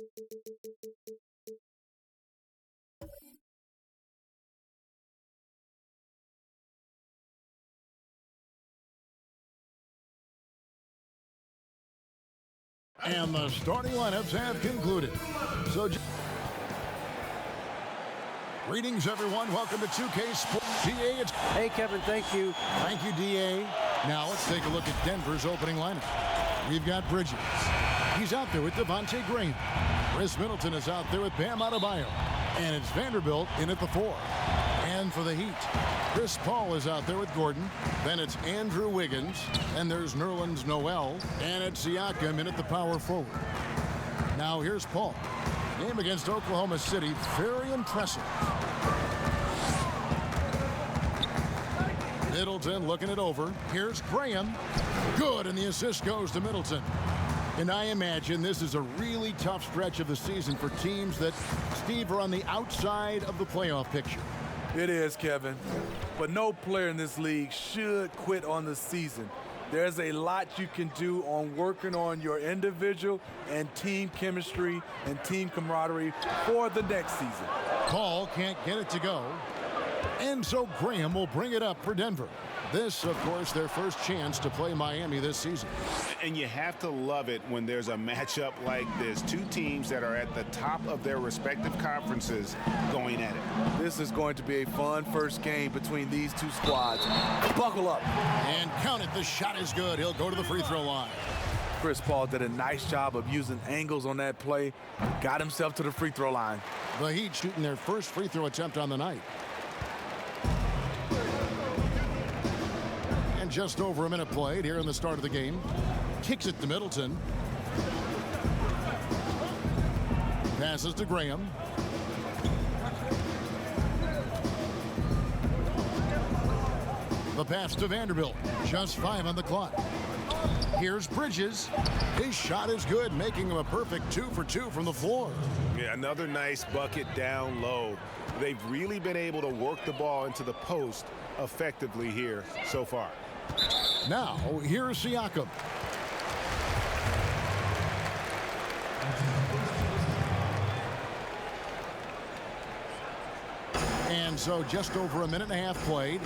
And the starting lineups have concluded. So, greetings, everyone. Welcome to 2K Sports. DA, it's... Hey, Kevin, thank you. Thank you, DA. Now, let's take a look at Denver's opening lineup. We've got Bridges. He's out there with Devontae Graham. Chris Middleton is out there with Bam Adebayo. And it's Vanderbilt in at the 4. And for the Heat, Chris Paul is out there with Gordon. Then it's Andrew Wiggins. And there's Nerlens Noel. And it's Siakam in at the power forward. Now here's Paul. Game against Oklahoma City, very impressive. Middleton looking it over. Here's Graham. Good, and the assist goes to Middleton. And I imagine this is a really tough stretch of the season for teams that, Steve, are on the outside of the playoff picture. It is, Kevin. But no player in this league should quit on the season. There's a lot you can do on working on your individual and team chemistry and team camaraderie for the next season. Paul can't get it to go. And so Graham will bring it up for Denver. This, of course, their first chance to play Miami this season. And you have to love it when there's a matchup like this. Two teams that are at the top of their respective conferences going at it. This is going to be a fun first game between these two squads. Buckle up. And count it. The shot is good. He'll go to the free throw line. Chris Paul did a nice job of using angles on that play. Got himself to the free throw line. The Heat shooting their first free throw attempt on the night. Just over a minute played here in the start of the game. Kicks it to Middleton. Passes to Graham. The pass to Vanderbilt. Just 5 on the clock. Here's Bridges. His shot is good, making him a perfect 2 for 2 from the floor. Yeah, another nice bucket down low. They've really been able to work the ball into the post effectively here so far. Now, here's Siakam. And so just over a minute and a half played.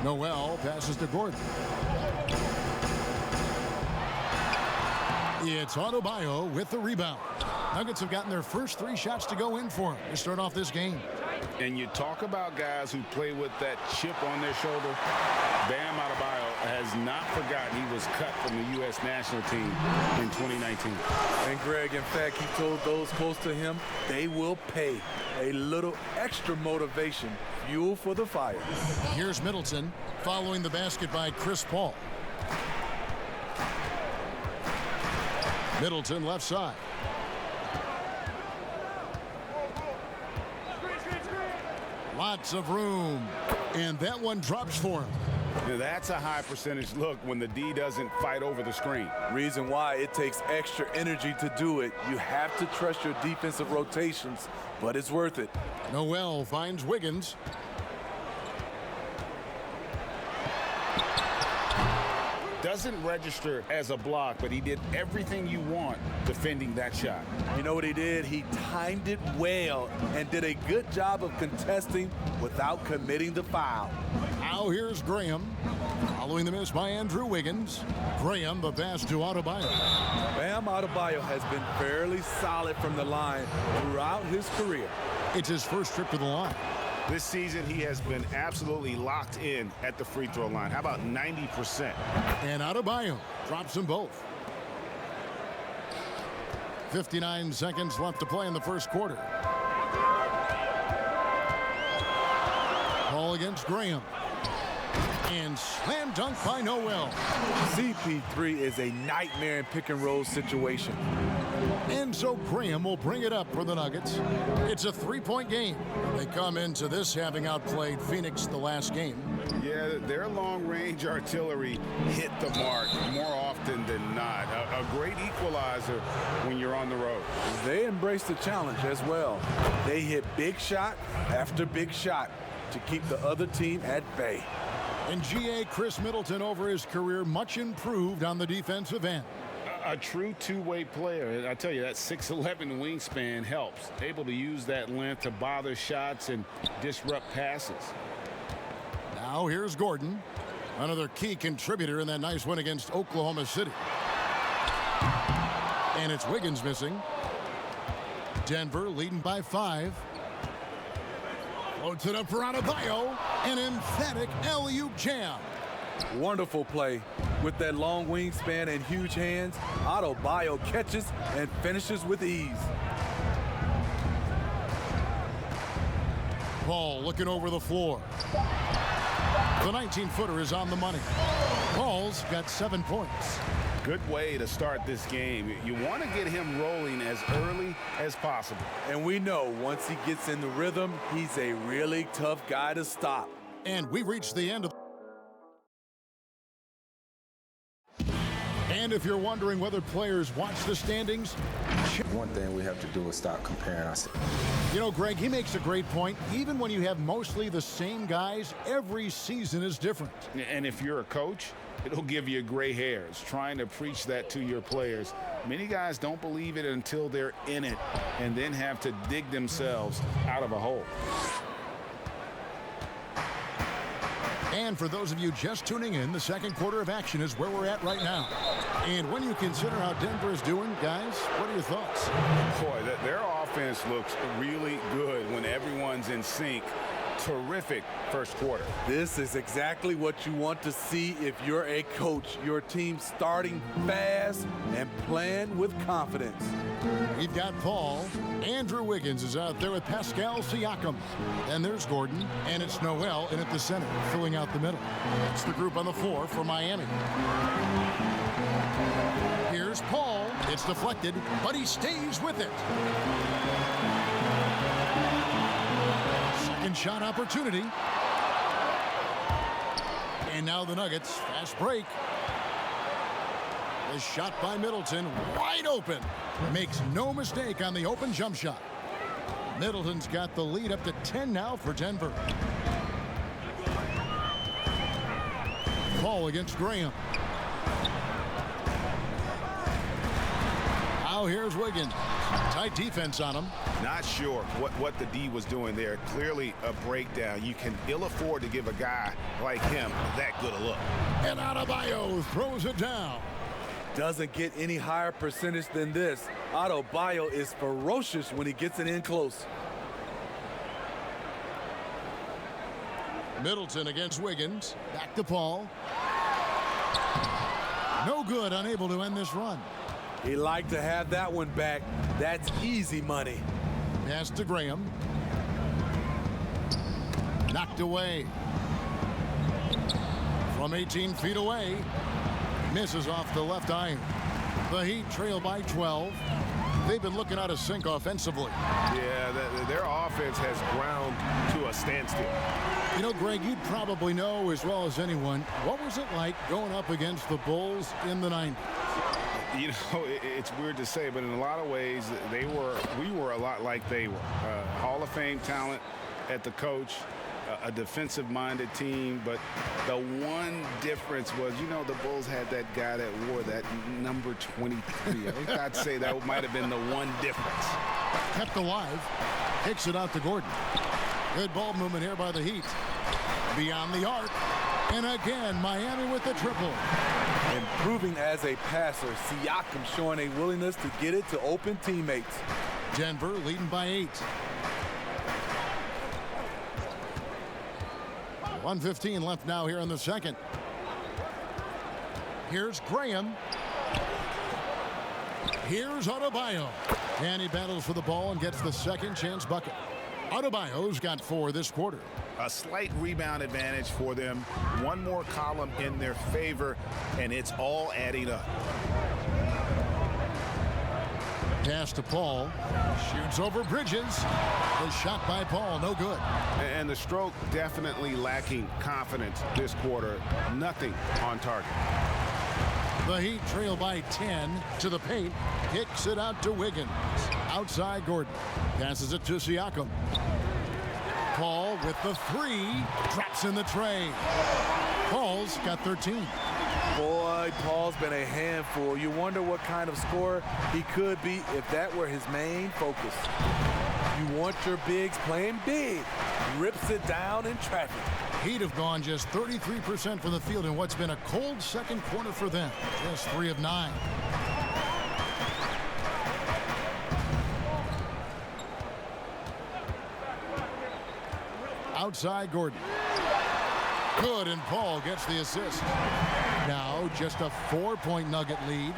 Noel passes to Gordon. It's Adebayo with the rebound. Nuggets have gotten their first 3 shots to go in for him to start off this game. And you talk about guys who play with that chip on their shoulder. Bam Adebayo has not forgotten he was cut from the U.S. national team in 2019. And Greg, in fact, he told those close to him they will pay a little extra motivation, fuel for the fire. Here's Middleton following the basket by Chris Paul. Middleton left side. Lots of room. And that one drops for him. Now that's a high percentage look when the D doesn't fight over the screen. Reason why it takes extra energy to do it. You have to trust your defensive rotations, but it's worth it. Noel finds Wiggins. Doesn't register as a block, but he did everything you want defending that shot. You know what he did? He timed it well and did a good job of contesting without committing the foul. Now here's Graham. Following the miss by Andrew Wiggins. Graham, the pass to Adebayo. Bam Adebayo has been fairly solid from the line throughout his career. It's his first trip to the line. This season, he has been absolutely locked in at the free throw line. How about 90%? And Adebayo drops them both. 59 seconds left to play in the first quarter. Ball against Graham. And slam dunk by Noel. CP3 is a nightmare in pick and roll situation. And so Graham will bring it up for the Nuggets. It's a 3-point game. They come into this having outplayed Phoenix the last game. Yeah, their long-range artillery hit the mark more often than not. A great equalizer when you're on the road. They embrace the challenge as well. They hit big shot after big shot to keep the other team at bay. And Chris Middleton over his career much improved on the defensive end. A true two-way player. And I tell you, that 6'11" wingspan helps. Able to use that length to bother shots and disrupt passes. Now here's Gordon, another key contributor in that nice win against Oklahoma City. And it's Wiggins missing. Denver leading by 5. Floats it up for Adebayo. An emphatic alley-oop jam. Wonderful play. With that long wingspan and huge hands, Adebayo catches and finishes with ease. Paul looking over the floor. The 19-footer is on the money. Paul's got 7 points. Good way to start this game. You want to get him rolling as early as possible. And we know once he gets in the rhythm, he's a really tough guy to stop. And we reached the end of. And if you're wondering whether players watch the standings, one thing we have to do is stop comparing ourselves. You know, Greg, he makes a great point. Even when you have mostly the same guys, every season is different. And if you're a coach, it'll give you gray hairs trying to preach that to your players. Many guys don't believe it until they're in it and then have to dig themselves out of a hole. And for those of you just tuning in, the second quarter of action is where we're at right now. And when you consider how Denver is doing, guys, what are your thoughts? Boy, their offense looks really good when everyone's in sync. Terrific first quarter. This is exactly what you want to see if you're a coach. Your team starting fast and playing with confidence. We've got Paul. Andrew Wiggins is out there with Pascal Siakam. And there's Gordon. And it's Noel in at the center, filling out the middle. It's the group on the floor for Miami. Here's Paul. It's deflected, but he stays with it. Second shot opportunity. And now the Nuggets. Fast break. The shot by Middleton, wide open. Makes no mistake on the open jump shot. Middleton's got the lead up to 10 now for Denver. Paul against Graham. Now here's Wiggins. Tight defense on him. Not sure what the D was doing there. Clearly a breakdown. You can ill afford to give a guy like him that good a look. And Adebayo throws it down. Doesn't get any higher percentage than this. Adebayo is ferocious when he gets it in close. Middleton against Wiggins. Back to Paul. No good, unable to end this run. He liked to have that one back. That's easy money. Pass to Graham. Knocked away. From 18 feet away. Misses off the left iron. The Heat trail by 12. They've been looking out of sync offensively. Yeah, their offense has ground to a standstill. You know, Greg, you'd probably know as well as anyone, what was it like going up against the Bulls in the 90s? You know, it's weird to say, but in a lot of ways, we were a lot like they were. Hall of Fame talent at the coach, a defensive-minded team, but the one difference was, you know, the Bulls had that guy that wore that number 23. I think I'd say that might have been the one difference. Kept alive. Kicks it out to Gordon. Good ball movement here by the Heat. Beyond the arc. And again, Miami with the triple. Improving as a passer, Siakam showing a willingness to get it to open teammates. Denver leading by 8. 1:15 left now here in the second. Here's Graham. Here's Adebayo. And he battles for the ball and gets the second chance bucket. Adebayo's got 4 this quarter. A slight rebound advantage for them. One more column in their favor, and it's all adding up. Pass to Paul. Shoots over Bridges. The shot by Paul, no good. And the stroke definitely lacking confidence this quarter. Nothing on target. The Heat trail by 10 to the paint. Kicks it out to Wiggins. Outside Gordon. Passes it to Siakam. Paul with the 3. Drops in the tray. Paul's got 13. Boy, Paul's been a handful. You wonder what kind of scorer he could be if that were his main focus. You want your bigs playing big. Rips it down in traffic. He'd have gone just 33% from the field in what's been a cold second quarter for them. Just 3 of 9. Outside Gordon. Good, and Paul gets the assist. Now just a 4-point Nugget lead.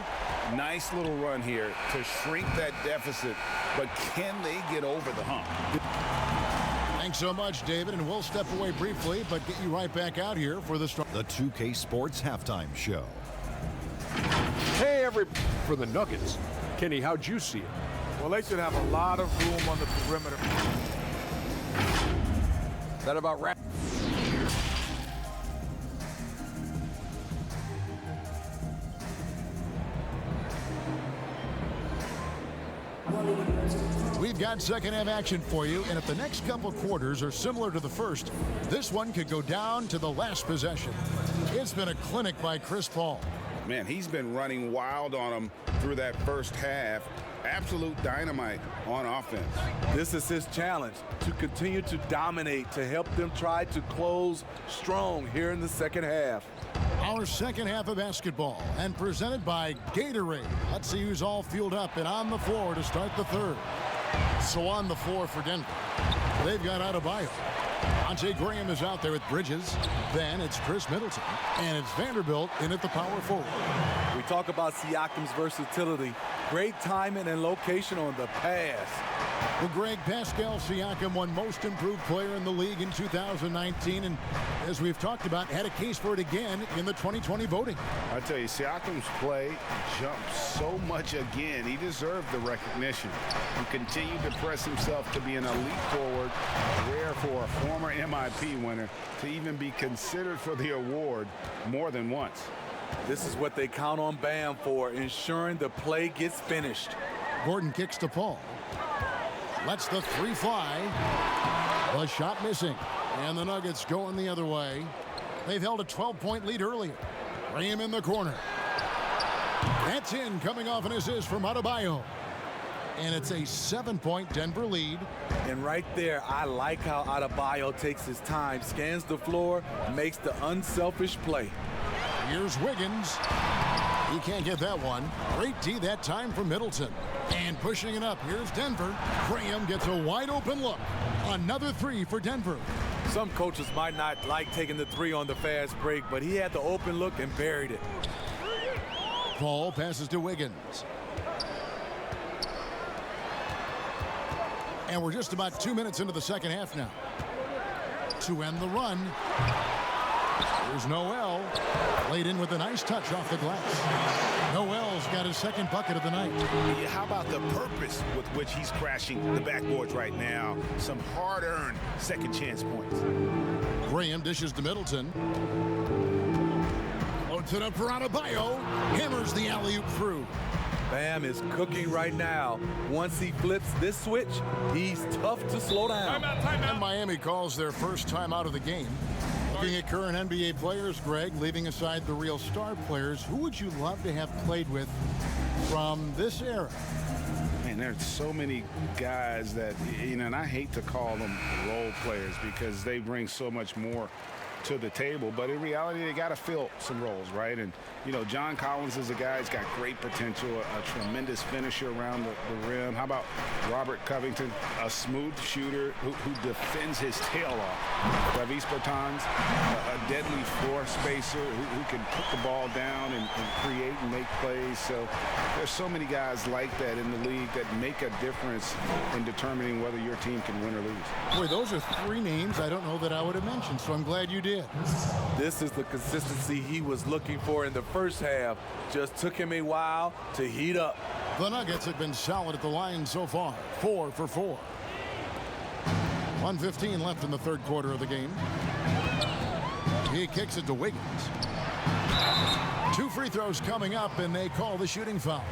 Nice little run here to shrink that deficit, but can they get over the hump? Thanks so much, David, and we'll step away briefly, but get you right back out here for the 2K Sports Halftime Show. Hey, for the Nuggets. Kenny, how'd you see it? Well, they should have a lot of room on the perimeter. That about wraps. We've got second half action for you, and if the next couple quarters are similar to the first, this one could go down to the last possession. It's been a clinic by Chris Paul. Man, he's been running wild on them through that first half. Absolute dynamite on offense. This is his challenge, to continue to dominate, to help them try to close strong here in the second half. Our second half of basketball, and presented by Gatorade. Let's see who's all fueled up and on the floor to start the third. So on the floor for Denver, they've got Adebayo. R612 Graham is out there with Bridges. Then it's Chris Middleton, and it's Vanderbilt in at the power forward. We talk about Siakam's versatility. Great timing and location on the pass. Well, Greg, Pascal Siakam won Most Improved Player in the league in 2019, and as we've talked about, had a case for it again in the 2020 voting. I tell you, Siakam's play jumped so much again. He deserved the recognition. He continued to press himself to be an elite forward, rare for a former MIP winner to even be considered for the award more than once. This is what they count on Bam for, ensuring the play gets finished. Gordon kicks to Paul. Lets the three fly. The shot missing. And the Nuggets going the other way. They've held a 12-point lead earlier. Graham in the corner. That's in, coming off an assist from Adebayo. And it's a 7-point Denver lead. And right there, I like how Adebayo takes his time, scans the floor, makes the unselfish play. Here's Wiggins. He can't get that one. Great D that time from Middleton. And pushing it up, here's Denver. Graham gets a wide open look. Another three for Denver. Some coaches might not like taking the three on the fast break, but he had the open look and buried it. Paul passes to Wiggins. And we're just about 2 minutes into the second half now. To end the run, here's Noel. Laid in with a nice touch off the glass. Noel's got his second bucket of the night. Yeah, how about the purpose with which he's crashing the backboards right now? Some hard-earned second chance points. Graham dishes to Middleton. Loads it up for Adebayo. Hammers the alley-oop through. Bam is cooking right now. Once he flips this switch, he's tough to slow down. And Miami calls their first time out of the game. Looking at current NBA players, Greg, leaving aside the real star players, who would you love to have played with from this era? Man, there's so many guys that, you know, and I hate to call them role players because they bring so much more to the table, but in reality they got to fill some roles, right? And you know, John Collins is a guy who's got great potential, a tremendous finisher around the rim. How about Robert Covington, a smooth shooter who defends his tail off? Davis Bertans, a deadly floor spacer who can put the ball down and create and make plays. So there's so many guys like that in the league that make a difference in determining whether your team can win or lose. Boy, those are three names I don't know that I would have mentioned, so I'm glad you did. This is the consistency he was looking for in the first half. Just took him a while to heat up. The Nuggets have been solid at the line so far. 4 for 4. 1:15 left in the third quarter of the game. He kicks it to Wiggins. 2 free throws coming up, and they call the shooting foul.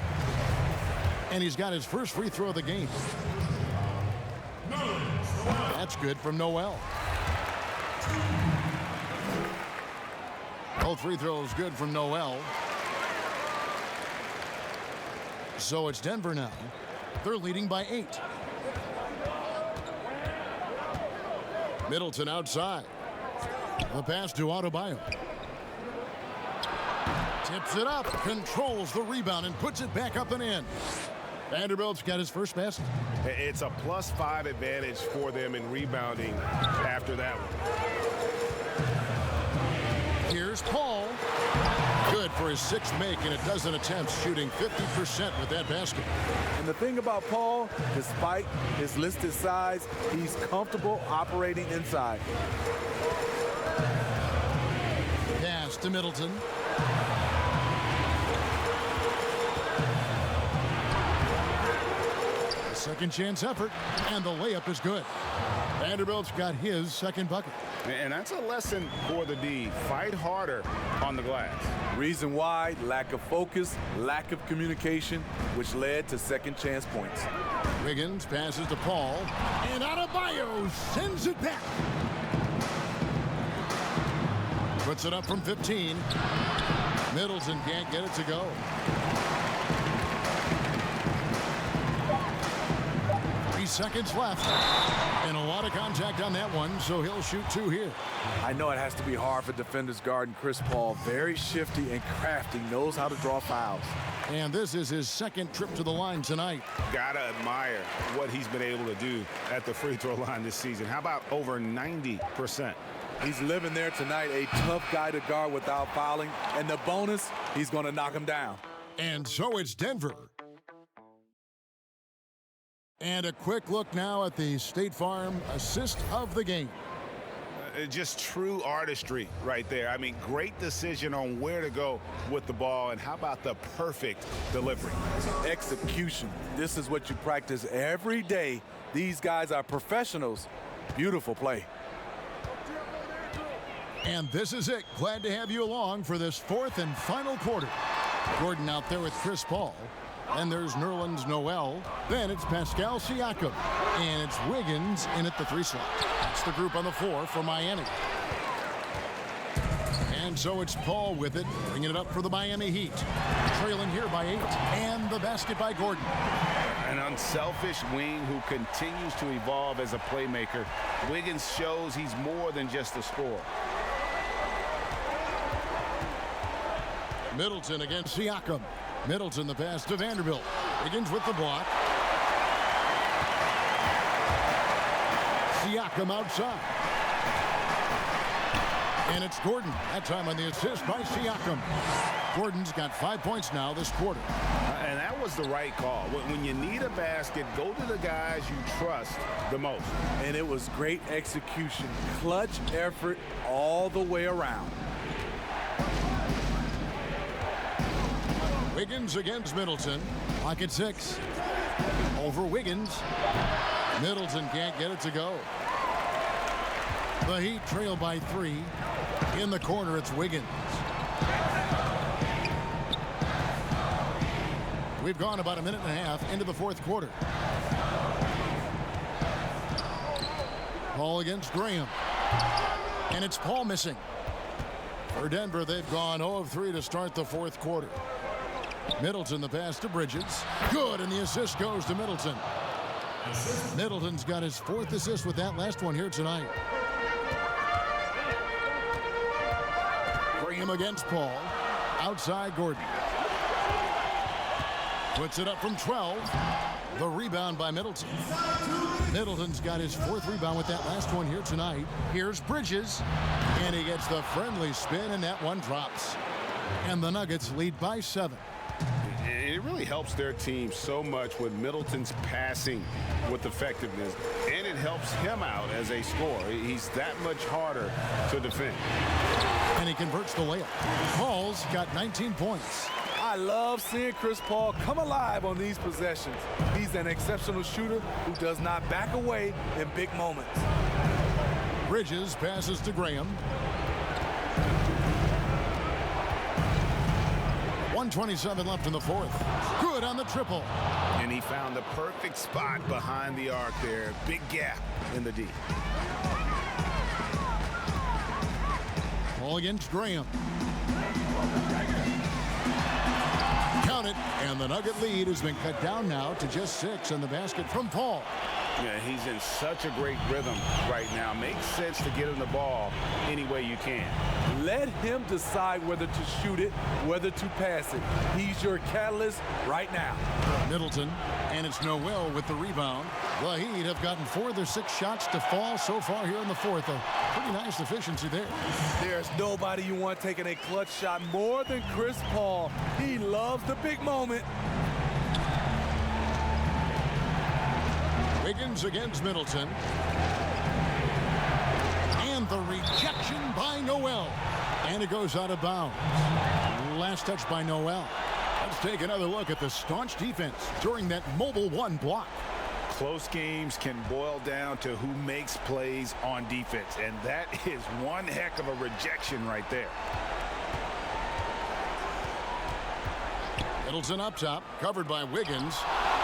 And he's got his first free throw of the game. That's good from Noel. Both free throws good from Noel. So it's Denver now. They're leading by 8. Middleton outside. The pass to Adebayo. Tips it up, controls the rebound, and puts it back up and in. Vanderbilt's got his first basket. It's a +5 advantage for them in rebounding after that one. Here's Paul. Good for his 6th make and a dozen attempts, shooting 50% with that basket. And the thing about Paul, despite his listed size, he's comfortable operating inside. Pass to Middleton. Second chance effort, and the layup is good. Vanderbilt's got his second bucket. And that's a lesson for the D. Fight harder on the glass. Reason why, lack of focus, lack of communication, which led to second chance points. Wiggins passes to Paul, and Adebayo sends it back. Puts it up from 15. Middleton can't get it to go. 3 seconds left, and a lot of contact on that one, so he'll shoot 2 here. I know it has to be hard for defenders guarding Chris Paul. Very shifty and crafty, knows how to draw fouls. And this is his second trip to the line tonight. Gotta admire what he's been able to do at the free throw line this season. How about over 90%? He's living there tonight, a tough guy to guard without fouling. And the bonus, he's going to knock him down. And so it's Denver. And a quick look now at the State Farm assist of the game. Just true artistry right there. I mean, great decision on where to go with the ball, and how about the perfect delivery? Execution. This is what you practice every day. These guys are professionals. Beautiful play. And this is it. Glad to have you along for this 4th and final quarter. Gordon out there with Chris Paul. And there's Nerlens Noel. Then it's Pascal Siakam. And it's Wiggins in at the 3 slot. That's the group on the floor for Miami. And so it's Paul with it, bringing it up for the Miami Heat. Trailing here by 8. And the basket by Gordon. An unselfish wing who continues to evolve as a playmaker. Wiggins shows he's more than just a scorer. Middleton against Siakam. Middleton the pass to Vanderbilt. Wiggins with the block. Siakam outside. And it's Gordon. That time on the assist by Siakam. Gordon's got 5 points now this quarter. And that was the right call. When you need a basket, go to the guys you trust the most. And it was great execution. Clutch effort all the way around. Wiggins against Middleton. Clock at 6. Over Wiggins. Middleton can't get it to go. The Heat trail by 3. In the corner, it's Wiggins. We've gone about a minute and a half into the 4th quarter. Paul against Graham. And it's Paul missing. For Denver, they've gone 0 of 3 to start the 4th quarter. Middleton the pass to Bridges. Good, and the assist goes to Middleton. Middleton's got his 4th assist with that last one here tonight. Graham against Paul. Outside Gordon. Puts it up from 12. The rebound by Middleton. Middleton's got his 4th rebound with that last one here tonight. Here's Bridges. And he gets the friendly spin, and that one drops. And the Nuggets lead by 7. It really helps their team so much with Middleton's passing with effectiveness, and it helps him out as a scorer. He's that much harder to defend. And he converts the layup. Paul's got 19 points. I love seeing Chris Paul come alive on these possessions. He's an exceptional shooter who does not back away in big moments. Bridges passes to Graham. 1:27 left in the 4th. Good on the triple. And he found the perfect spot behind the arc there. Big gap in the D. Paul against Graham. And the Nugget lead has been cut down now to just 6 in the basket from Paul. Yeah, he's in such a great rhythm right now. Makes sense to get him the ball any way you can. Let him decide whether to shoot it, whether to pass it. He's your catalyst right now. Middleton, and it's Noel with the rebound. The Heat have gotten 4 of their 6 shots to fall so far here in the fourth. A pretty nice efficiency there. There's nobody you want taking a clutch shot more than Chris Paul. He loves the big moment. Wiggins against Middleton. And the rejection by Noel. And it goes out of bounds. Last touch by Noel. Let's take another look at the staunch defense during that mobile 1 block. Close games can boil down to who makes plays on defense, and that is one heck of a rejection right there. Middleton up top, covered by Wiggins.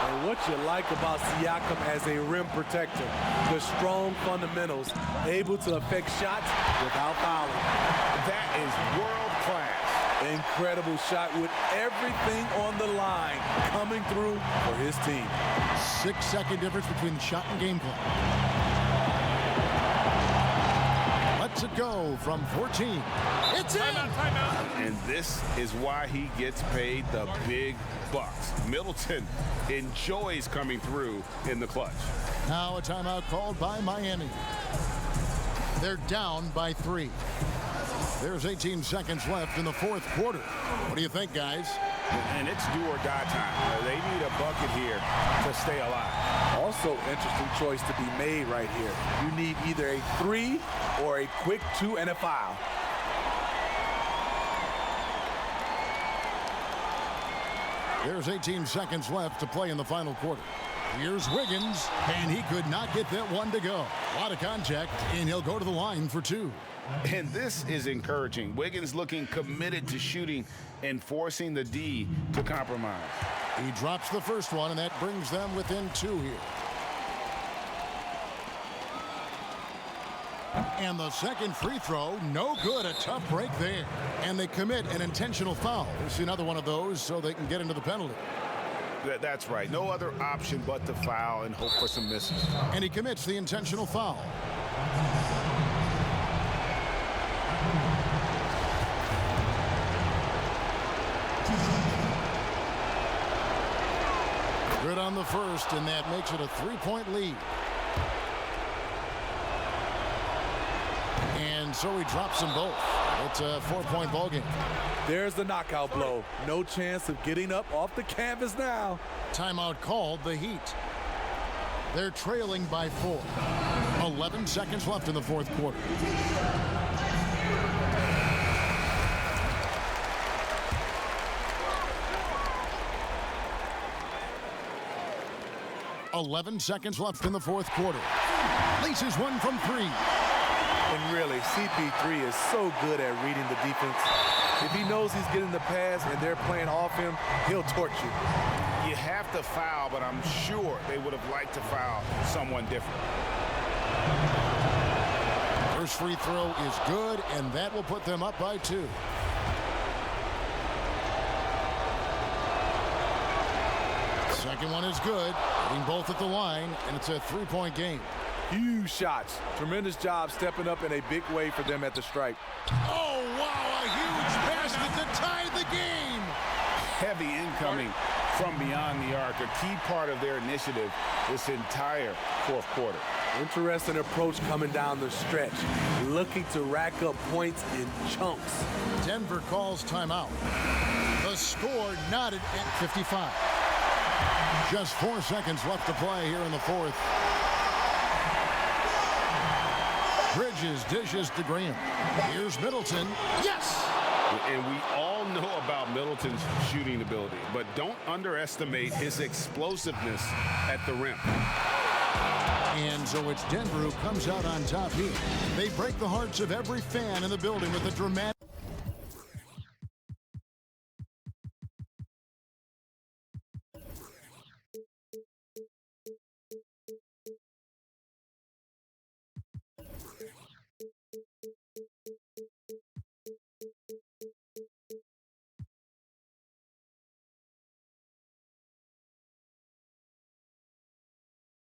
And what you like about Siakam as a rim protector, the strong fundamentals, able to affect shots without fouling. That is world class. Incredible shot with everything on the line coming through for his team. 6-second difference between the shot and game clock. Lets it go from 14. It's in! And this is why he gets paid the big bucks. Middleton enjoys coming through in the clutch. Now a timeout called by Miami. They're down by 3. There's 18 seconds left in the fourth quarter. What do you think, guys? And it's do or die time. They need a bucket here to stay alive. Also, interesting choice to be made right here. You need either a 3 or a quick 2 and a foul. There's 18 seconds left to play in the final quarter. Here's Wiggins, and he could not get that one to go. A lot of contact, and he'll go to the line for 2. And this is encouraging. Wiggins looking committed to shooting and forcing the D to compromise. He drops the first one, and that brings them within 2 here. And the second free throw, no good. A tough break there. And they commit an intentional foul. We'll see another one of those so they can get into the penalty. That's right. No other option but to foul and hope for some misses. And he commits the intentional foul. Good on the first, and that makes it a 3-point lead. And so he drops them both. It's a 4-point ball game. There's the knockout blow. No chance of getting up off the canvas now. Timeout called, the Heat. They're trailing by 4. 11 seconds left in the fourth quarter. .11 seconds left in the fourth quarter. Laces one from 3. And really, CP3 is so good at reading the defense. If he knows he's getting the pass and they're playing off him, he'll torch you. You have to foul, but I'm sure they would have liked to foul someone different. First free throw is good, and that will put them up by 2. Second one is good, hitting both at the line, and it's a 3-point game. Huge shots. Tremendous job stepping up in a big way for them at the stripe. Oh, wow, a huge basket to tie the game. Heavy incoming from beyond the arc, a key part of their initiative this entire fourth quarter. Interesting approach coming down the stretch, looking to rack up points in chunks. Denver calls timeout. The score knotted at 55. Just 4 seconds left to play here in the fourth. Bridges dishes to Graham. Here's Middleton. Yes! And we all know about Middleton's shooting ability, but don't underestimate his explosiveness at the rim. And so it's Denver who comes out on top here. They break the hearts of every fan in the building with a dramatic